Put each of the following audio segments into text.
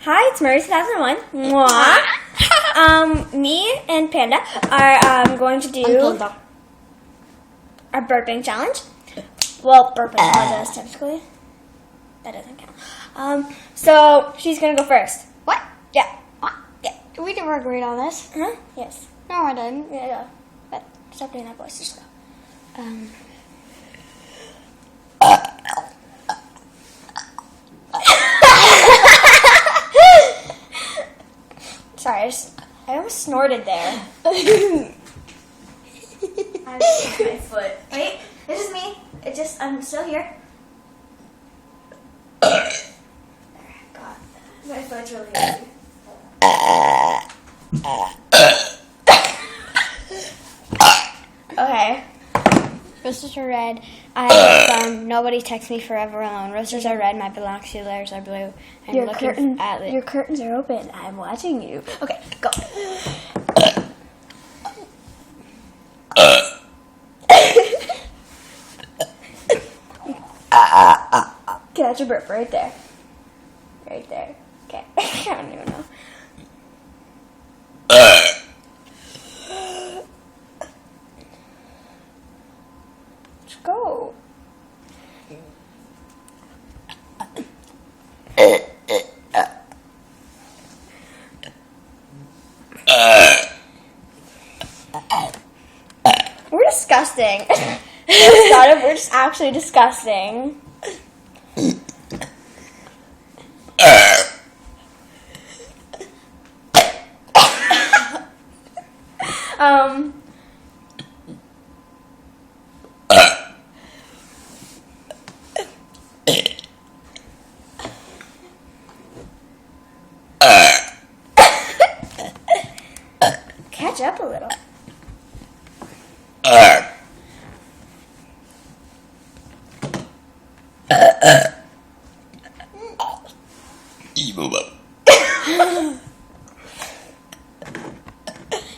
Hi, it's Murray 2001. Mwah. Me and Panda are going to do our burping challenge. Well, burping challenge technically. That doesn't count. So she's gonna go first. What? Yeah. What? Yeah. We didn't agreed on this. Huh? Yes. No, I didn't. Yeah. But stop doing that voice. Just go. Sorry, I almost snorted there. I just my foot. Wait, this is me. I'm still here. There, God, my foot's really heavy. Okay. Roses are red. I found nobody texts me forever alone. Roses are red. My binoculars are blue. I'm Your looking at it. Your curtains are open. I'm watching you. Okay, go. Okay, that's your burp right there. Right there. Okay. I don't even know. Let's go. We're disgusting. We're just actually disgusting. Catch up a little.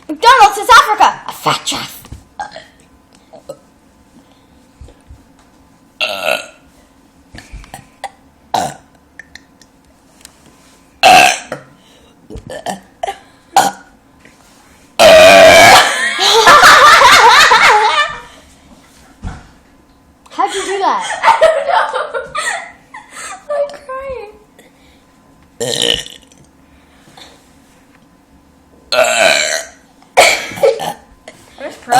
McDonald's is Africa. A fat chef. How'd you do that? I don't know. I'm crying. Where's Pro?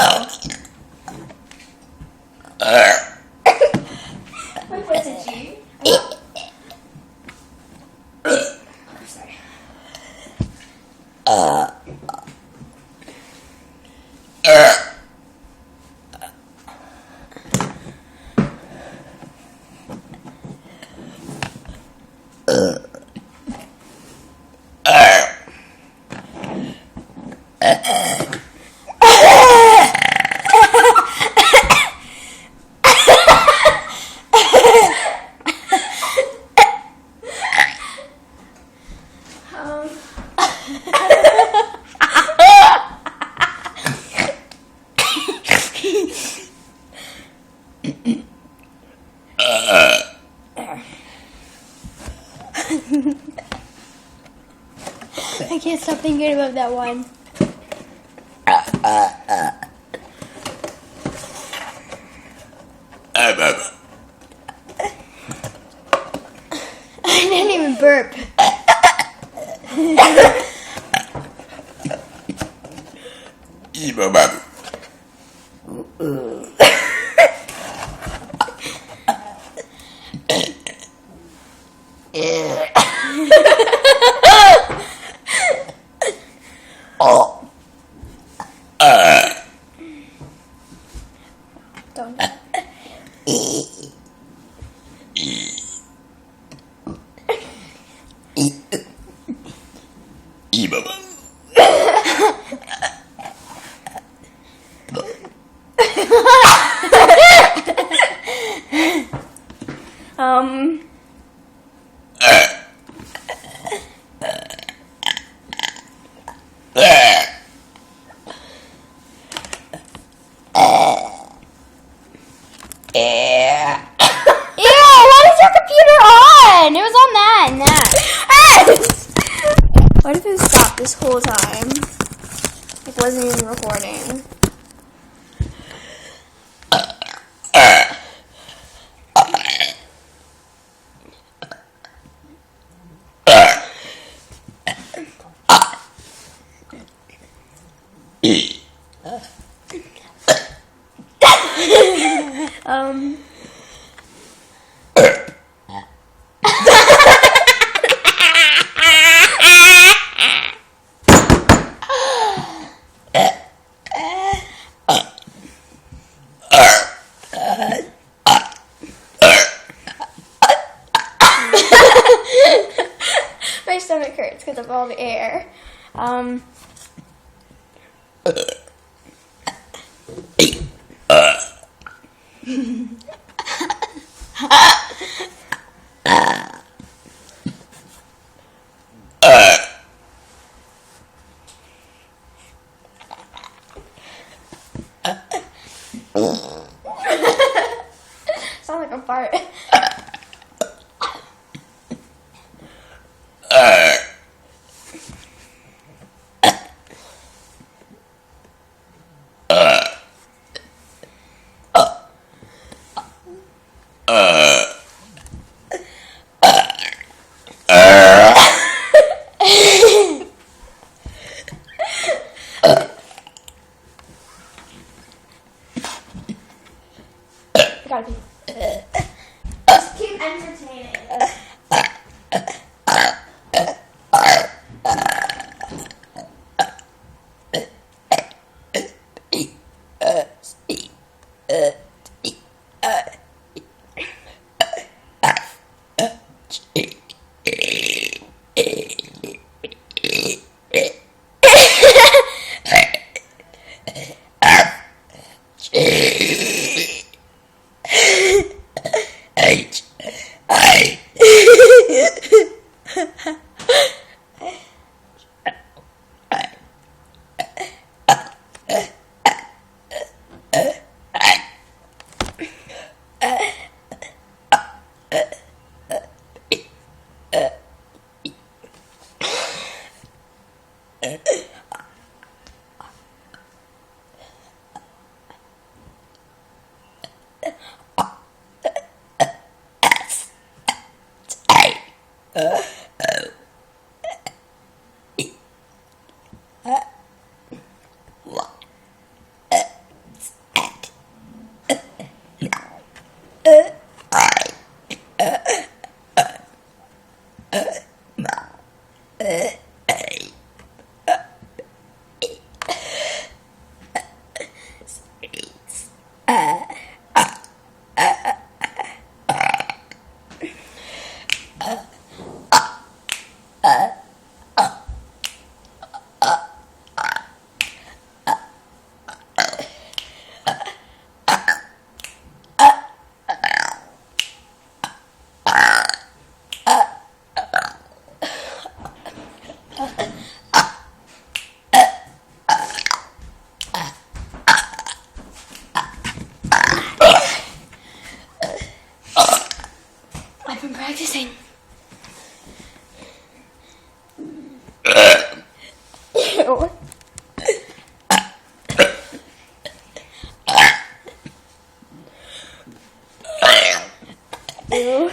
Wait, what's a G? Oh, sorry. I can't stop thinking about that one. I didn't even burp. Don't. Ew, why is your computer on? It was on that and that. this whole time. It wasn't even recording. My stomach hurts because of all the air. Sound like a fart. Gotta be. Just keep entertaining. I've been practicing. Ew. Ew.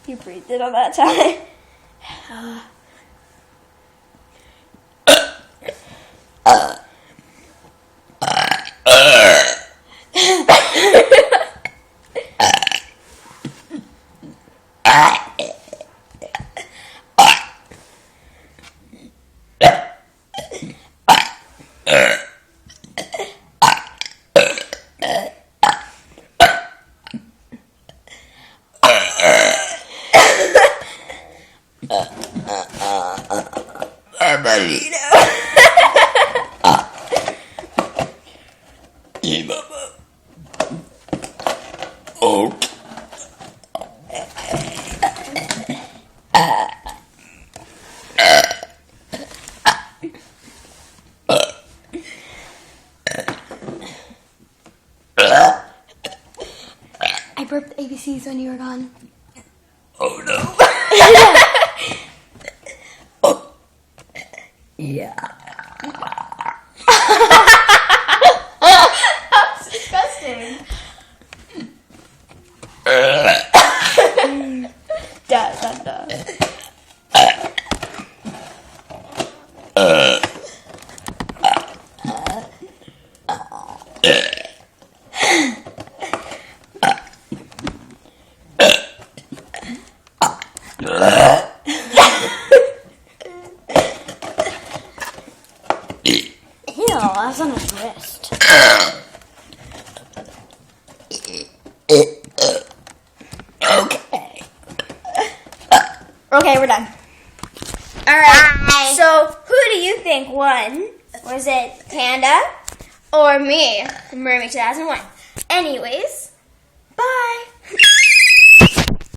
You breathed it on that time. Oh. I burped ABCs when you were gone. Oh no. Yeah. That's disgusting. Duh. Ew, I was on his wrist. Okay. Okay, we're done. Alright, so who do you think won? Was it Panda or me from Mermaid 2001? Anyways, bye.